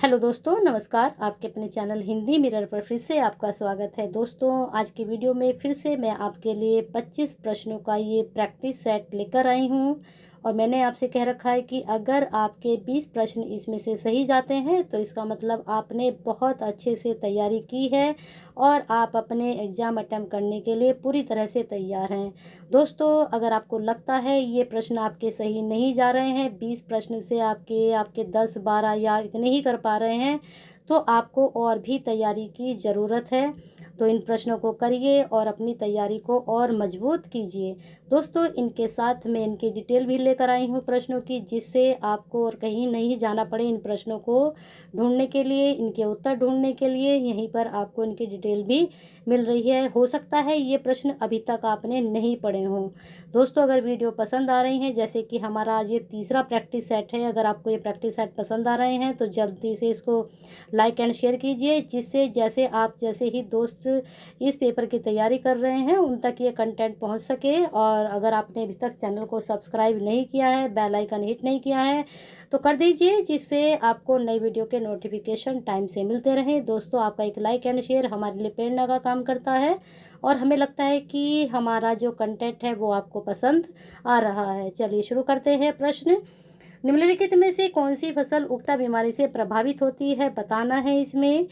Hello दोस्तों, नमस्कार। आपके अपने चैनल हिंदी मिरर पर फिर से आपका स्वागत है। दोस्तों, आज की वीडियो में फिर से मैं आपके लिए 25 प्रश्नों का ये प्रैक्टिस सेट लेकर आई हूँ और मैंने आपसे कह रखा है कि अगर आपके 20 प्रश्न इसमें से सही जाते हैं तो इसका मतलब आपने बहुत अच्छे से तैयारी की है और आप अपने एग्ज़ाम अटेम्प्ट करने के लिए पूरी तरह से तैयार हैं। दोस्तों, अगर आपको लगता है ये प्रश्न आपके सही नहीं जा रहे हैं, 20 प्रश्न से आपके 10-12 या इतने ही कर पा रहे हैं, तो आपको और भी तैयारी की ज़रूरत है। तो इन प्रश्नों को करिए और अपनी तैयारी को और मजबूत कीजिए। दोस्तों, इनके साथ मैं इनकी डिटेल भी लेकर आई हूँ प्रश्नों की, जिससे आपको और कहीं नहीं जाना पड़े इन प्रश्नों को ढूंढने के लिए, इनके उत्तर ढूंढने के लिए। यहीं पर आपको इनकी डिटेल भी मिल रही है। हो सकता है ये प्रश्न अभी तक आपने नहीं पढ़े हों। दोस्तों, अगर वीडियो पसंद आ रही हैं, जैसे कि हमारा आज ये तीसरा प्रैक्टिस सेट है, अगर आपको ये प्रैक्टिस सेट पसंद आ रहे हैं तो जल्दी से इसको लाइक एंड शेयर कीजिए, जिससे जैसे ही दोस्त इस पेपर की तैयारी कर रहे हैं उन तक ये कंटेंट पहुंच सके। और अगर आपने अभी तक चैनल को सब्सक्राइब नहीं किया है, बेल आइकन हिट नहीं किया है, तो कर दीजिए, जिससे आपको नई वीडियो के नोटिफिकेशन टाइम से मिलते रहें। दोस्तों, आपका एक लाइक एंड शेयर हमारे लिए प्रेरणा का काम करता है और हमें लगता है कि हमारा जो कंटेंट है वो आपको पसंद आ रहा है। चलिए शुरू करते हैं। प्रश्न: निम्नलिखित में से कौन सी फसल उक्ता बीमारी से प्रभावित होती है, बताना है इसमें।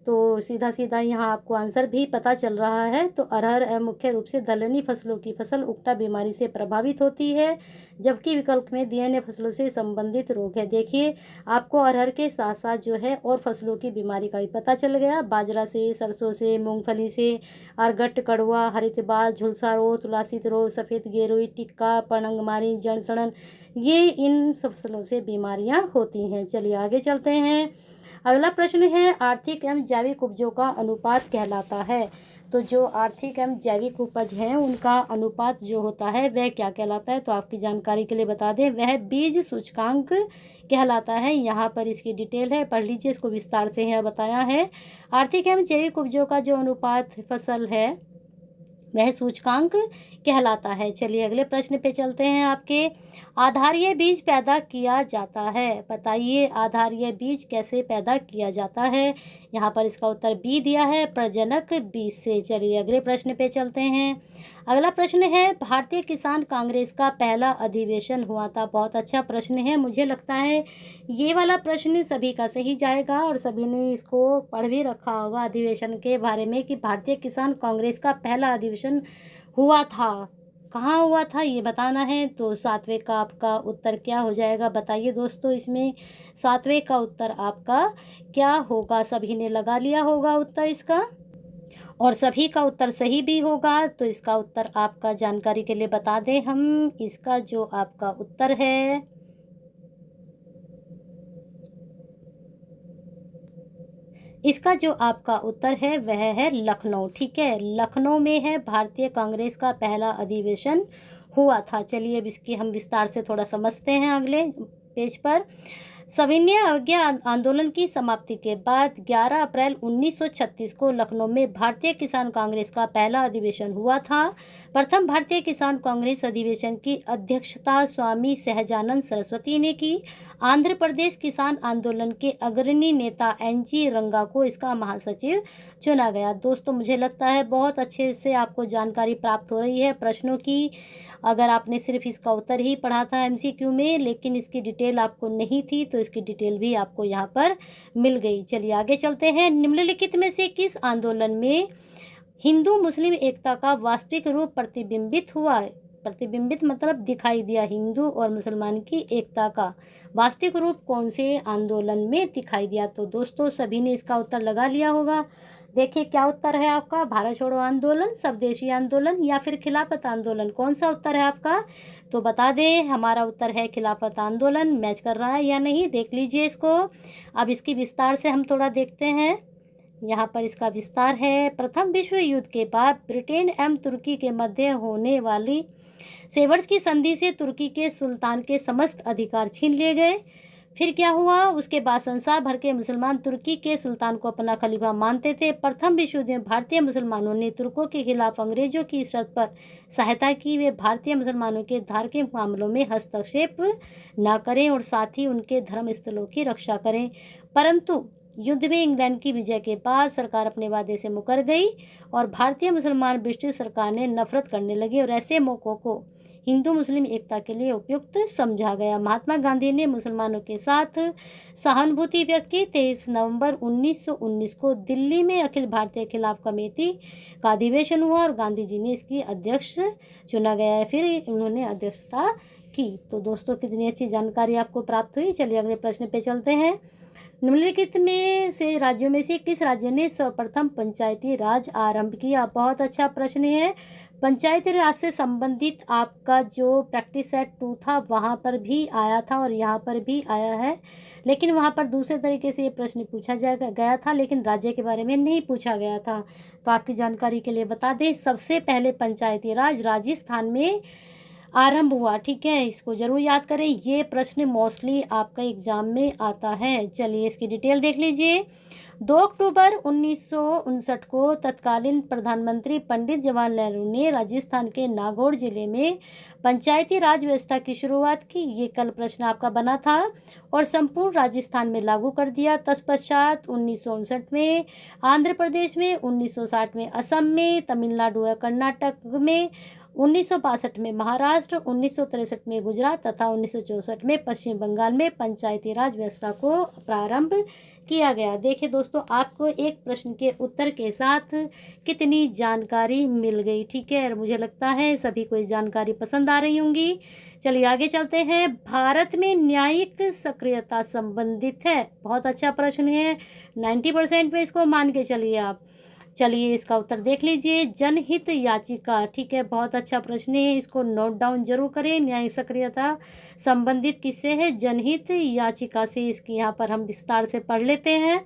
तो सीधा सीधा यहाँ आपको आंसर भी पता चल रहा है। तो अरहर मुख्य रूप से दलहनी फसलों की फसल उक्ता बीमारी से प्रभावित होती है, जबकि विकल्प में दिए अन्य फसलों से संबंधित रोग है। देखिए, आपको अरहर के साथ साथ जो है और फसलों की बीमारी का भी पता चल गया। बाजरा से, सरसों से, मूंगफली से, अरगट, कड़वा, हरित बाल, झुलसा रोग, तुलासित रोग, सफ़ेद गेरुई, टिक्का, पनंगमारी, जड़ सड़न, ये इन सब फसलों से बीमारियां होती हैं। चलिए आगे चलते हैं। अगला प्रश्न है, आर्थिक एवं जैविक उपजों का अनुपात कहलाता है। तो जो आर्थिक एवं जैविक उपज है उनका अनुपात जो होता है वह क्या कहलाता है, तो आपकी जानकारी के लिए बता दें, वह बीज सूचकांक कहलाता है। यहाँ पर इसकी डिटेल है, पढ़ लीजिए, इसको विस्तार से यहाँ बताया है। आर्थिक एवं जैविक उपजों का जो अनुपात फसल है वह सूचकांक कहलाता है। चलिए अगले प्रश्न पे चलते हैं। आपके आधारीय बीज पैदा किया जाता है, बताइए आधारीय बीज कैसे पैदा किया जाता है। यहाँ पर इसका उत्तर बी दिया है, प्रजनक बीज से। चलिए अगले प्रश्न पे चलते हैं। अगला प्रश्न है, भारतीय किसान कांग्रेस का पहला अधिवेशन हुआ था। बहुत अच्छा प्रश्न है, मुझे लगता है ये वाला प्रश्न सभी का सही जाएगा और सभी ने इसको पढ़ भी रखा होगा अधिवेशन के बारे में, कि भारतीय किसान कांग्रेस का पहला अधिवेशन हुआ था, कहाँ हुआ था ये बताना है। तो सातवें का आपका उत्तर क्या हो जाएगा, बताइए दोस्तों। इसमें सातवें का उत्तर आपका क्या होगा, सभी ने लगा लिया होगा उत्तर इसका और सभी का उत्तर सही भी होगा। तो इसका उत्तर आपका जानकारी के लिए बता दें हम, इसका जो आपका उत्तर है इसका जो आपका उत्तर है वह है लखनऊ। ठीक है, लखनऊ में है भारतीय कांग्रेस का पहला अधिवेशन हुआ था। चलिए अब इसकी हम विस्तार से थोड़ा समझते हैं। अगले पेज पर, सविनय अवज्ञा आंदोलन की समाप्ति के बाद 11 अप्रैल 1936 को लखनऊ में भारतीय किसान कांग्रेस का पहला अधिवेशन हुआ था। प्रथम भारतीय किसान कांग्रेस अधिवेशन की अध्यक्षता स्वामी सहजानंद सरस्वती ने की। आंध्र प्रदेश किसान आंदोलन के अग्रणी नेता एनजी रंगा को इसका महासचिव चुना गया। दोस्तों, मुझे लगता है बहुत अच्छे से आपको जानकारी प्राप्त हो रही है प्रश्नों की। अगर आपने सिर्फ इसका उत्तर ही पढ़ा था एमसीक्यू में, लेकिन इसकी डिटेल आपको नहीं थी, तो इसकी डिटेल भी आपको यहाँ पर मिल गई। चलिए आगे चलते हैं। निम्नलिखित में से किस आंदोलन में हिंदू मुस्लिम एकता का वास्तविक रूप प्रतिबिंबित हुआ है? प्रतिबिंबित मतलब दिखाई दिया, हिंदू और मुसलमान की एकता का वास्तविक रूप कौन से आंदोलन में दिखाई दिया। तो दोस्तों, सभी ने इसका उत्तर लगा लिया होगा। देखिए क्या उत्तर है आपका, भारत छोड़ो आंदोलन, स्वदेशी आंदोलन या फिर खिलाफत आंदोलन, कौन सा उत्तर है आपका? तो बता दें, हमारा उत्तर है खिलाफत आंदोलन। मैच कर रहा है या नहीं, देख लीजिए इसको। अब इसकी विस्तार से हम थोड़ा देखते हैं। यहाँ पर इसका विस्तार है। प्रथम विश्व युद्ध के बाद ब्रिटेन एवं तुर्की के मध्य होने वाली सेवर्स की संधि से तुर्की के सुल्तान के समस्त अधिकार छीन लिए गए। फिर क्या हुआ, उसके बाद संसार भर के मुसलमान तुर्की के सुल्तान को अपना खलीफा मानते थे। प्रथम विश्व युद्ध में भारतीय मुसलमानों ने तुर्कों के खिलाफ अंग्रेजों की शर्त पर सहायता की। वे भारतीय मुसलमानों के धार्मिक मामलों में हस्तक्षेप न करें और साथ ही उनके धर्म स्थलों की रक्षा करें। परंतु युद्ध में इंग्लैंड की विजय के बाद सरकार अपने वादे से मुकर गई और भारतीय मुसलमान ब्रिटिश सरकार ने नफरत करने लगे और ऐसे मौकों को हिंदू मुस्लिम एकता के लिए उपयुक्त समझा गया। महात्मा गांधी ने मुसलमानों के साथ सहानुभूति व्यक्त की। 23 नवंबर 1919 को दिल्ली में अखिल भारतीय खिलाफ कमेटी का अधिवेशन हुआ और गांधी जी ने इसकी अध्यक्ष चुना गया है। फिर उन्होंने अध्यक्षता की। तो दोस्तों, कितनी अच्छी जानकारी आपको प्राप्त हुई। चलिए अगले प्रश्न पे चलते हैं। निम्नलिखित में से राज्यों में से किस राज्य ने सर्वप्रथम पंचायती राज आरंभ किया? बहुत अच्छा प्रश्न है। पंचायती राज से संबंधित आपका जो प्रैक्टिस सेट 2 था वहाँ पर भी आया था और यहाँ पर भी आया है, लेकिन वहाँ पर दूसरे तरीके से ये प्रश्न पूछा गया था, लेकिन राज्य के बारे में नहीं पूछा गया था। तो आपकी जानकारी के लिए बता दें, सबसे पहले पंचायती राज राजस्थान में आरंभ हुआ। ठीक है, इसको जरूर याद करें, ये प्रश्न मोस्टली आपका एग्जाम में आता है। चलिए इसकी डिटेल देख लीजिए। 2 अक्टूबर 1959 को तत्कालीन प्रधानमंत्री पंडित जवाहरलाल नेहरू ने राजस्थान के नागौर जिले में पंचायती राज व्यवस्था की शुरुआत की। ये कल प्रश्न आपका बना था और संपूर्ण राजस्थान में लागू कर दिया। तत्पश्चात 1959 में आंध्र प्रदेश में, 1960 में असम में, तमिलनाडु और कर्नाटक में, 1962 में महाराष्ट्र, 1963 में गुजरात तथा 1964 में पश्चिम बंगाल में पंचायती राज व्यवस्था को प्रारंभ किया गया। देखिए दोस्तों, आपको एक प्रश्न के उत्तर के साथ कितनी जानकारी मिल गई। ठीक है, और मुझे लगता है सभी को ये जानकारी पसंद आ रही होंगी। चलिए आगे चलते हैं। भारत में न्यायिक सक्रियता संबंधित है। बहुत अच्छा प्रश्न है, 90% में इसको मान के चलिए आप। चलिए इसका उत्तर देख लीजिए। जनहित याचिका, ठीक है, बहुत अच्छा प्रश्न है, इसको नोट डाउन जरूर करें। न्यायिक सक्रियता संबंधित किससे है? जनहित याचिका से। इसकी यहाँ पर हम विस्तार से पढ़ लेते हैं।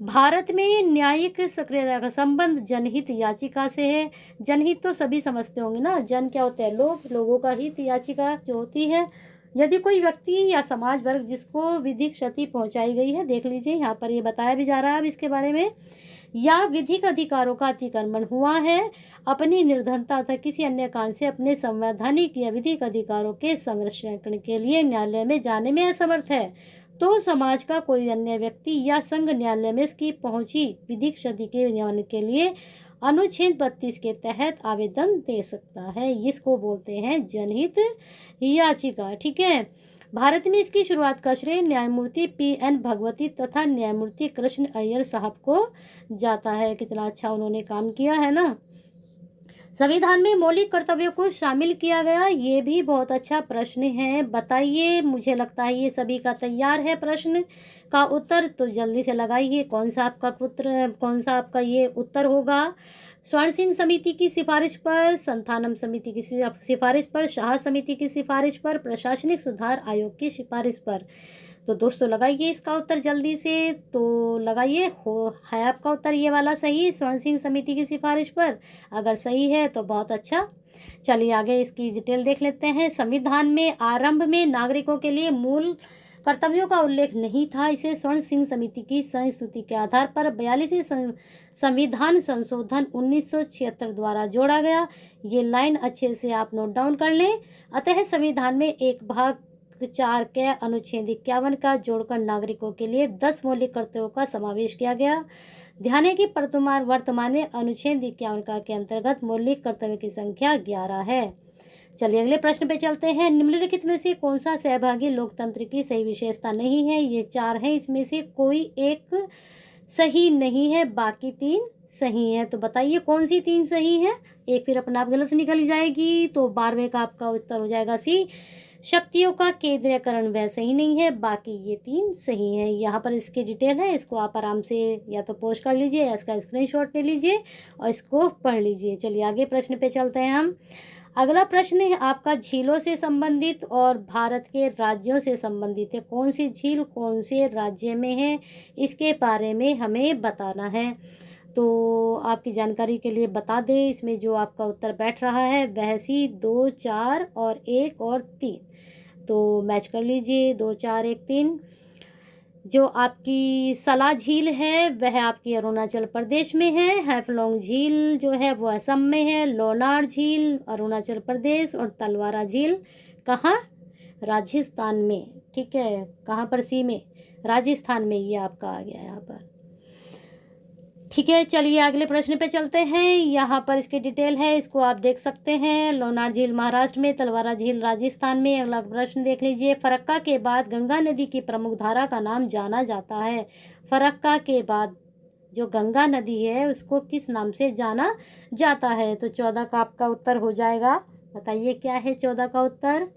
भारत में न्यायिक सक्रियता का संबंध जनहित याचिका से है। जनहित तो सभी समझते होंगे ना, जन क्या होता है? लोग, लोगों का हित। याचिका जो होती है यदि कोई व्यक्ति या समाज वर्ग जिसको विधिक क्षति पहुंचाई गई है, देख लीजिए यहाँ पर ये बताया भी जा रहा है अब इसके बारे में, या विधिक अधिकारों का अतिक्रमण हुआ है, अपनी निर्धनता तथा किसी अन्य कारण से अपने संवैधानिक या विधिक अधिकारों के संरक्षण के लिए न्यायालय में जाने में असमर्थ है, तो समाज का कोई अन्य व्यक्ति या संघ न्यायालय में उसकी पहुंची विधिक क्षति के निवारण के लिए अनुच्छेद 32 के तहत आवेदन दे सकता है। इसको बोलते हैं जनहित याचिका। ठीक है, भारत में इसकी शुरुआत का श्रेय न्यायमूर्ति P.N. भगवती तथा न्यायमूर्ति कृष्ण अय्यर साहब को जाता है। कितना अच्छा उन्होंने काम किया है ना। संविधान में मौलिक कर्तव्यों को शामिल किया गया, ये भी बहुत अच्छा प्रश्न है। बताइए, मुझे लगता है ये सभी का तैयार है प्रश्न का उत्तर, तो जल्दी से लगाइए कौन सा आपका ये उत्तर होगा। स्वर्ण सिंह समिति की सिफारिश पर, संथानम समिति की सिफारिश पर, शाह समिति की सिफारिश पर, प्रशासनिक सुधार आयोग की सिफारिश पर। तो दोस्तों लगाइए इसका उत्तर जल्दी से। तो लगाइए, हो है आपका उत्तर ये वाला सही, स्वर्ण सिंह समिति की सिफारिश पर? अगर सही है तो बहुत अच्छा। चलिए आगे इसकी डिटेल देख लेते हैं। संविधान में आरंभ में नागरिकों के लिए मूल कर्तव्यों का उल्लेख नहीं था। इसे स्वर्ण सिंह समिति की संस्तुति के आधार पर 42वें संविधान संशोधन 1976 द्वारा जोड़ा गया। ये लाइन अच्छे से आप नोट डाउन कर लें। अतः संविधान में एक भाग 4 के अनुच्छेद 51 का जोड़कर नागरिकों के लिए 10 मौलिक कर्तव्यों का समावेश किया गया। ध्यान है कि वर्तमान में अनुच्छेद 51 का के अंतर्गत मौलिक कर्तव्यों की संख्या 11 है। चलिए अगले प्रश्न पे चलते हैं। निम्नलिखित में से कौन सा सहभागी लोकतंत्र की सही विशेषता नहीं है? ये 4 हैं, इसमें से कोई एक सही नहीं है, बाकी 3 सही है। तो बताइए कौन सी 3 सही है? एक फिर अपना आप गलत निकल जाएगी, तो 12वें का आपका उत्तर हो जाएगा सी, शक्तियों का केंद्रीयकरण वह सही नहीं है, बाकी ये 3 सही है। यहाँ पर इसकी डिटेल है, इसको आप आराम से या तो पोस्ट कर लीजिए या इसका स्क्रीनशॉट ले लीजिए और इसको पढ़ लीजिए। चलिए आगे प्रश्न पे चलते हैं हम। अगला प्रश्न है आपका झीलों से संबंधित और भारत के राज्यों से संबंधित है। कौन सी झील कौन से राज्य में है, इसके बारे में हमें बताना है। तो आपकी जानकारी के लिए बता दें, इसमें जो आपका उत्तर बैठ रहा है वह सी 2, 4 और 1 और 3। तो मैच कर लीजिए 2, 4, 1, 3। जो आपकी सला झील है वह आपकी अरुणाचल प्रदेश में है। हैफलॉन्ग झील जो है वो असम में है। लोनार झील अरुणाचल प्रदेश और तलवारा झील कहाँ, राजस्थान में। ठीक है, कहाँ पर, सी में, राजस्थान में, ये आपका आ गया यहाँ पर। ठीक है, चलिए अगले प्रश्न पे चलते हैं। यहाँ पर इसकी डिटेल है, इसको आप देख सकते हैं। लोनार झील महाराष्ट्र में, तलवारा झील राजस्थान में। अगला प्रश्न देख लीजिए। फरक्का के बाद गंगा नदी की प्रमुख धारा का नाम जाना जाता है। फरक्का के बाद जो गंगा नदी है उसको किस नाम से जाना जाता है? तो 14 का आपका उत्तर हो जाएगा। बताइए क्या है 14 का उत्तर?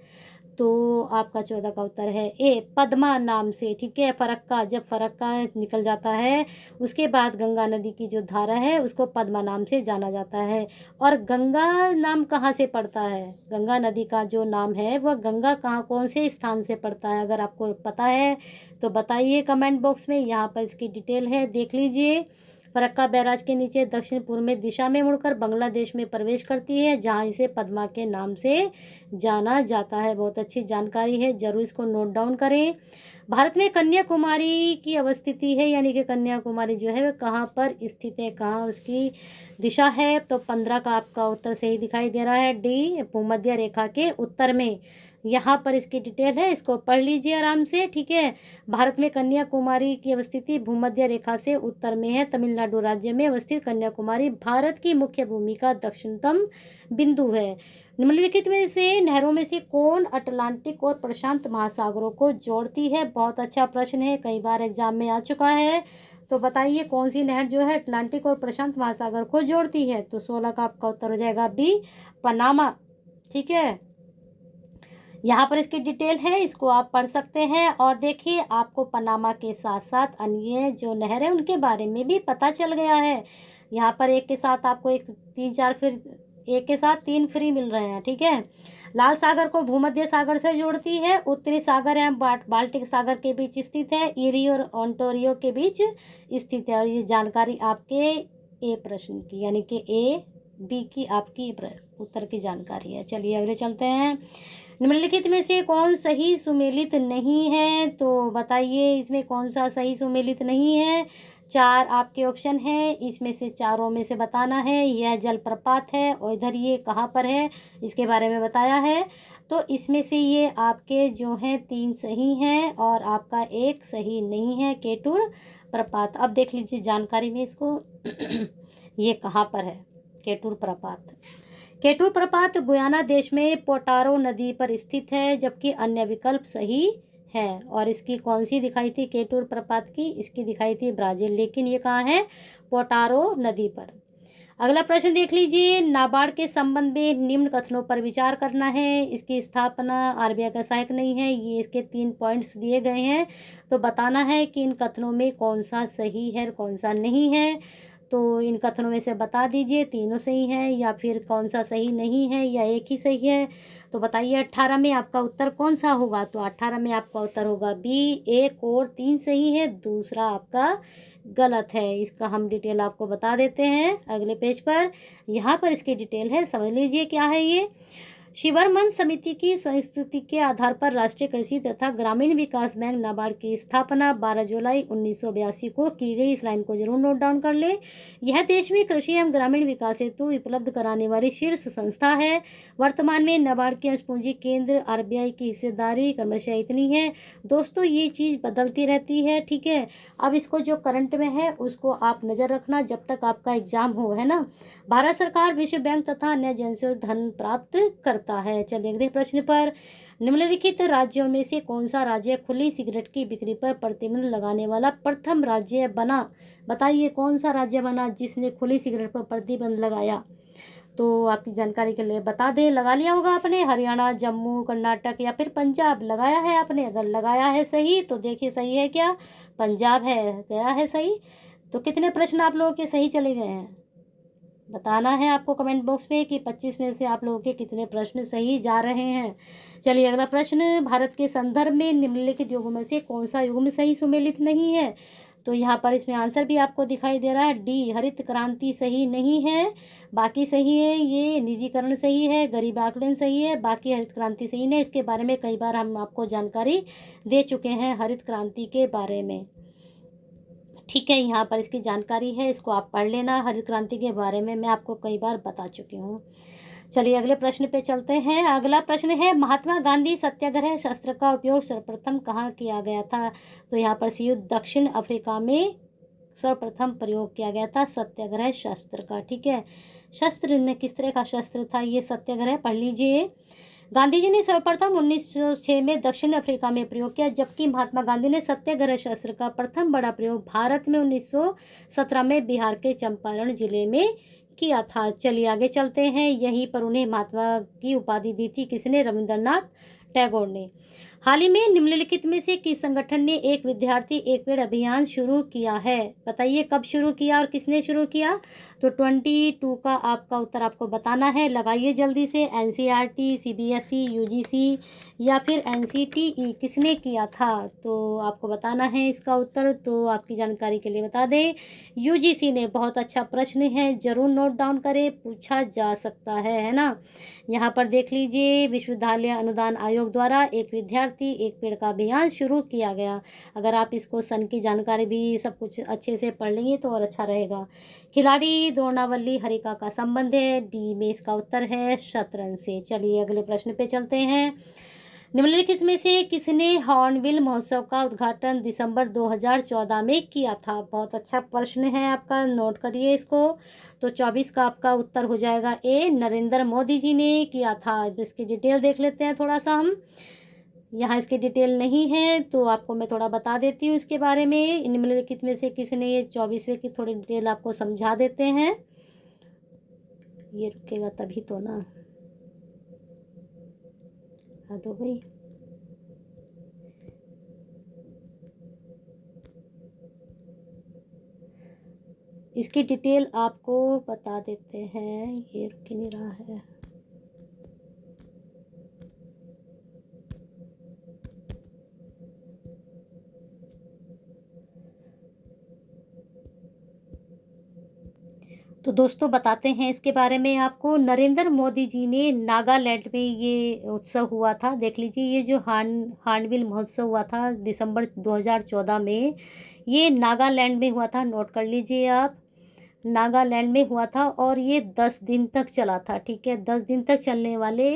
तो आपका 14 का उत्तर है ए, पद्मा नाम से। ठीक है, फरक्का, जब फरक्का निकल जाता है उसके बाद गंगा नदी की जो धारा है उसको पद्मा नाम से जाना जाता है। और गंगा नाम कहाँ से पड़ता है? गंगा नदी का जो नाम है वह गंगा कहाँ, कौन से स्थान से पड़ता है? अगर आपको पता है तो बताइए कमेंट बॉक्स में। यहाँ पर इसकी डिटेल है, देख लीजिए। फरक्का बैराज के नीचे दक्षिण पूर्व में दिशा में मुड़कर बांग्लादेश में प्रवेश करती है, जहाँ इसे पद्मा के नाम से जाना जाता है। बहुत अच्छी जानकारी है, जरूर इसको नोट डाउन करें। भारत में कन्याकुमारी की अवस्थिति है, यानी कि कन्याकुमारी जो है वह कहाँ पर स्थित है, कहाँ उसकी दिशा है? तो 15 का आपका उत्तर सही दिखाई दे रहा है, डी, भूमध्य रेखा के उत्तर में। यहाँ पर इसकी डिटेल है, इसको पढ़ लीजिए आराम से। ठीक है, भारत में कन्याकुमारी की अवस्थिति भूमध्य रेखा से उत्तर में है। तमिलनाडु राज्य में अवस्थित कन्याकुमारी भारत की मुख्य भूमि का दक्षिणतम बिंदु है। निम्नलिखित में से नहरों में से कौन अटलांटिक और प्रशांत महासागरों को जोड़ती है? बहुत अच्छा प्रश्न है, कई बार एग्जाम में आ चुका है। तो बताइए कौन सी नहर जो है अटलांटिक और प्रशांत महासागर को जोड़ती है? तो 16 का आपका उत्तर हो जाएगा बी, पनामा। ठीक है, यहाँ पर इसकी डिटेल है, इसको आप पढ़ सकते हैं। और देखिए आपको पनामा के साथ साथ अन्य जो नहर है उनके बारे में भी पता चल गया है। यहाँ पर एक के साथ आपको एक 3-4 फिर एक के साथ 3 फ्री मिल रहे हैं। ठीक है, लाल सागर को भूमध्य सागर से जोड़ती है। उत्तरी सागर एवं बाल्टिक सागर के बीच स्थित है। ईरी और ओंटारियो के बीच स्थित है। और ये जानकारी आपके ए प्रश्न की, यानी कि ए बी की आपकी उत्तर की जानकारी है। चलिए अगले चलते हैं। निम्नलिखित में से कौन सही सुमेलित नहीं है? तो बताइए इसमें कौन सा सही सुमेलित नहीं है? 4 आपके ऑप्शन हैं, इसमें से चारों में से बताना है। यह जलप्रपात है और इधर ये कहाँ पर है इसके बारे में बताया है। तो इसमें से ये आपके जो हैं 3 सही हैं और आपका एक सही नहीं है, केटूर प्रपात। अब देख लीजिए जानकारी में इसको ये कहाँ पर है केटूर प्रपात? केटूर प्रपात गुयाना देश में पोटारो नदी पर स्थित है, जबकि अन्य विकल्प सही है। और इसकी कौन सी दिखाई थी केटूर प्रपात की? इसकी दिखाई थी ब्राज़ील, लेकिन ये कहाँ है? पोटारो नदी पर। अगला प्रश्न देख लीजिए। नाबार्ड के संबंध में निम्न कथनों पर विचार करना है। इसकी स्थापना आरबीआई का सहायक नहीं है, ये इसके 3 पॉइंट्स दिए गए हैं। तो बताना है कि इन कथनों में कौन सा सही है कौन सा नहीं है। तो इन कथनों में से बता दीजिए तीनों सही हैं या फिर कौन सा सही नहीं है या एक ही सही है। तो बताइए 18 में आपका उत्तर कौन सा होगा? तो 18 में आपका उत्तर होगा बी, 1 और 3 सही है, दूसरा आपका गलत है। इसका हम डिटेल आपको बता देते हैं अगले पेज पर। यहाँ पर इसकी डिटेल है, समझ लीजिए क्या है ये। शिवरमन समिति की संस्तुति के आधार पर राष्ट्रीय कृषि तथा ग्रामीण विकास बैंक नाबार्ड की स्थापना 12 जुलाई 1982 को की गई। इस लाइन को जरूर नोट डाउन कर ले। यह देश में कृषि एवं ग्रामीण विकास हेतु उपलब्ध कराने वाली शीर्ष संस्था है। वर्तमान में नाबार्ड के अंशपूंजी केंद्र आरबीआई की हिस्सेदारी क्रमशः इतनी है। दोस्तों ये चीज़ बदलती रहती है, ठीक है। अब इसको जो करंट में है उसको आप नज़र रखना जब तक आपका एग्जाम हो, है ना। भारत सरकार विश्व बैंक तथा अन्य एजेंसियों से धन प्राप्त करता है। चलिए अगले प्रश्न पर। निम्नलिखित राज्यों में से कौन सा राज्य खुली सिगरेट की बिक्री पर प्रतिबंध लगाने वाला प्रथम राज्य बना? बताइए कौन सा राज्य बना जिसने खुली सिगरेट पर प्रतिबंध लगाया? तो आपकी जानकारी के लिए बता दें, लगा लिया होगा आपने। हरियाणा, जम्मू, कर्नाटक या फिर पंजाब लगाया है आपने? अगर लगाया है सही तो देखिए सही है क्या? पंजाब है, गया है सही। तो कितने प्रश्न आप लोगों के सही चले गए हैं? बताना है आपको कमेंट बॉक्स में कि 25 में से आप लोगों के कितने प्रश्न सही जा रहे हैं। चलिए अगला प्रश्न। भारत के संदर्भ में निम्नलिखित युगों में से कौन सा युग्म सही सुमेलित नहीं है? तो यहाँ पर इसमें आंसर भी आपको दिखाई दे रहा है डी, हरित क्रांति सही नहीं है, बाकी सही है। ये निजीकरण सही है, गरीब आकलन सही है, बाकी हरित क्रांति सही नहीं। इसके बारे में कई बार हम आपको जानकारी दे चुके हैं हरित क्रांति के बारे में, ठीक है। यहाँ पर इसकी जानकारी है, इसको आप पढ़ लेना। हरित क्रांति के बारे में मैं आपको कई बार बता चुकी हूँ। चलिए अगले प्रश्न पे चलते हैं। अगला प्रश्न है, महात्मा गांधी सत्याग्रह शस्त्र का उपयोग सर्वप्रथम कहाँ किया गया था? तो यहाँ पर सी दक्षिण अफ्रीका में सर्वप्रथम प्रयोग किया गया था सत्याग्रह शस्त्र का, ठीक है। शस्त्र ने किस तरह का शस्त्र था ये सत्याग्रह, पढ़ लीजिए। गांधी जी ने सर्वप्रथम 1906 में दक्षिण अफ्रीका में प्रयोग किया, जबकि महात्मा गांधी ने सत्याग्रह शस्त्र का प्रथम बड़ा प्रयोग भारत में 1917 में बिहार के चंपारण जिले में किया था। चलिए आगे चलते हैं। यहीं पर उन्हें महात्मा की उपाधि दी थी किसने? रविंद्रनाथ टैगोर ने। हाल ही में निम्नलिखित में से किस संगठन ने एक विद्यार्थी एक पेड़ अभियान शुरू किया है? बताइए कब शुरू किया और किसने शुरू किया? तो 22 का आपका उत्तर आपको बताना है, लगाइए जल्दी से। एनसीईआरटी, सीबीएसई, यूजीसी या फिर एनसीटीई, किसने किया था? तो आपको बताना है इसका उत्तर। तो आपकी जानकारी के लिए बता दें, यूजीसी ने। बहुत अच्छा प्रश्न है, जरूर नोट डाउन करें, पूछा जा सकता है ना। यहाँ पर देख लीजिए, विश्वविद्यालय अनुदान आयोग द्वारा एक विद्यार्थी एक पेड़ का अभियान शुरू किया गया। अगर आप इसको सन की जानकारी भी सब कुछ अच्छे से पढ़ लेंगे तो और अच्छा रहेगा। खिलाड़ी द्रोणावली हरिका का संबंध है, डी में इसका उत्तर है शतरंज से। चलिए अगले प्रश्न पे चलते हैं। निम्नलिखित में से किसने हॉर्नबिल महोत्सव का उद्घाटन दिसंबर 2014 में किया था? बहुत अच्छा प्रश्न है आपका, नोट करिए इसको। तो 24 का आपका उत्तर हो जाएगा ए, नरेंद्र मोदी जी ने किया था। इसकी डिटेल देख लेते हैं थोड़ा सा हम। यहाँ इसकी डिटेल नहीं है तो आपको मैं थोड़ा बता देती हूँ इसके बारे में। निम्नलिखित में से किसने, ये 24वें की थोड़ी डिटेल आपको समझा देते हैं। ये रुकेगा तभी तो ना, हद हो गई। इसकी डिटेल आपको बता देते हैं, ये रुक नहीं रहा है। तो दोस्तों बताते हैं इसके बारे में आपको। नरेंद्र मोदी जी ने नागालैंड में ये उत्सव हुआ था, देख लीजिए। ये जो हॉर्नबिल महोत्सव हुआ था दिसंबर 2014 में, ये नागालैंड में हुआ था, नोट कर लीजिए आप। नागालैंड में हुआ था और ये 10 दिन तक चला था, ठीक है। 10 दिन तक चलने वाले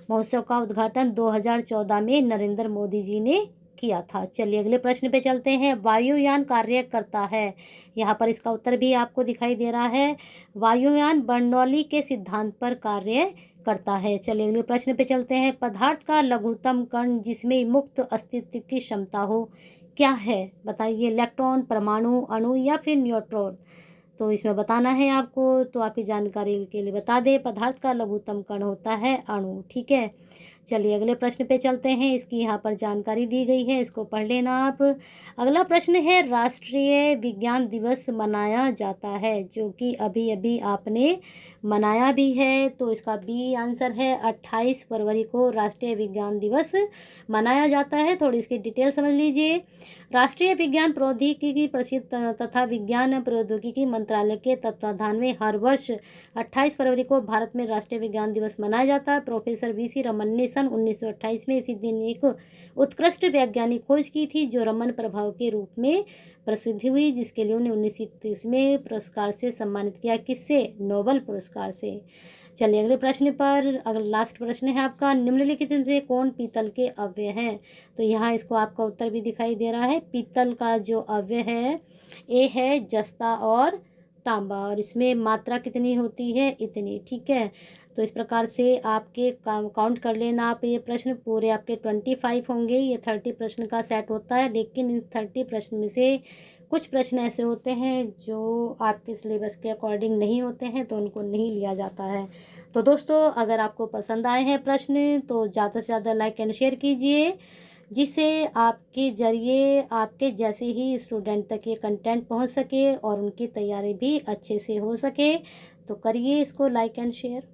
महोत्सव का उद्घाटन 2014 में नरेंद्र मोदी जी ने किया था। चलिए अगले प्रश्न पे चलते हैं। वायुयान कार्य करता है, यहाँ पर इसका उत्तर भी आपको दिखाई दे रहा है। वायुयान बर्नौली के सिद्धांत पर कार्य करता है। चलिए अगले प्रश्न पे चलते हैं। पदार्थ का लघुतम कण जिसमें मुक्त अस्तित्व की क्षमता हो, क्या है? बताइए, इलेक्ट्रॉन, परमाणु, अणु या फिर न्यूट्रॉन? तो इसमें बताना है आपको। तो आपकी जानकारी के लिए बता दें, पदार्थ का लघुतम कण होता है अणु, ठीक है। चलिए अगले प्रश्न पे चलते हैं। इसकी यहाँ पर जानकारी दी गई है, इसको पढ़ लेना आप। अगला प्रश्न है, राष्ट्रीय विज्ञान दिवस मनाया जाता है, जो कि अभी अभी आपने मनाया भी है। तो इसका बी आंसर है, 28 फरवरी को राष्ट्रीय विज्ञान दिवस मनाया जाता है। थोड़ी इसकी डिटेल समझ लीजिए। राष्ट्रीय विज्ञान प्रौद्योगिकी प्रसिद्ध तथा विज्ञान प्रौद्योगिकी मंत्रालय के तत्वाधान में हर वर्ष 28 फरवरी को भारत में राष्ट्रीय विज्ञान दिवस मनाया जाता है। प्रोफेसर वीसी रमन ने सन 1928 में इसी दिन एक उत्कृष्ट वैज्ञानिक खोज की थी, जो रमन प्रभाव के रूप में प्रसिद्ध हुई, जिसके लिए उन्हें 1930 में पुरस्कार से सम्मानित किया। किससे? नोबेल पुरस्कार से। चलिए अगले प्रश्न पर। अगला लास्ट प्रश्न है आपका, निम्नलिखित में से कौन पीतल के अव्यय हैं? तो यहाँ इसको आपका उत्तर भी दिखाई दे रहा है। पीतल का जो अव्यय है, ए है जस्ता और तांबा, और इसमें मात्रा कितनी होती है? इतनी, ठीक है। तो इस प्रकार से आपके काउंट कर लेना आप। ये प्रश्न पूरे आपके 25 होंगे। ये 30 प्रश्न का सेट होता है, लेकिन इस 30 प्रश्न में से कुछ प्रश्न ऐसे होते हैं जो आपके सिलेबस के अकॉर्डिंग नहीं होते हैं, तो उनको नहीं लिया जाता है। तो दोस्तों, अगर आपको पसंद आए हैं प्रश्न तो ज़्यादा से ज़्यादा लाइक एंड शेयर कीजिए, जिससे आपके ज़रिए आपके जैसे ही स्टूडेंट तक ये कंटेंट पहुंच सके और उनकी तैयारी भी अच्छे से हो सके। तो करिए इसको लाइक एंड शेयर।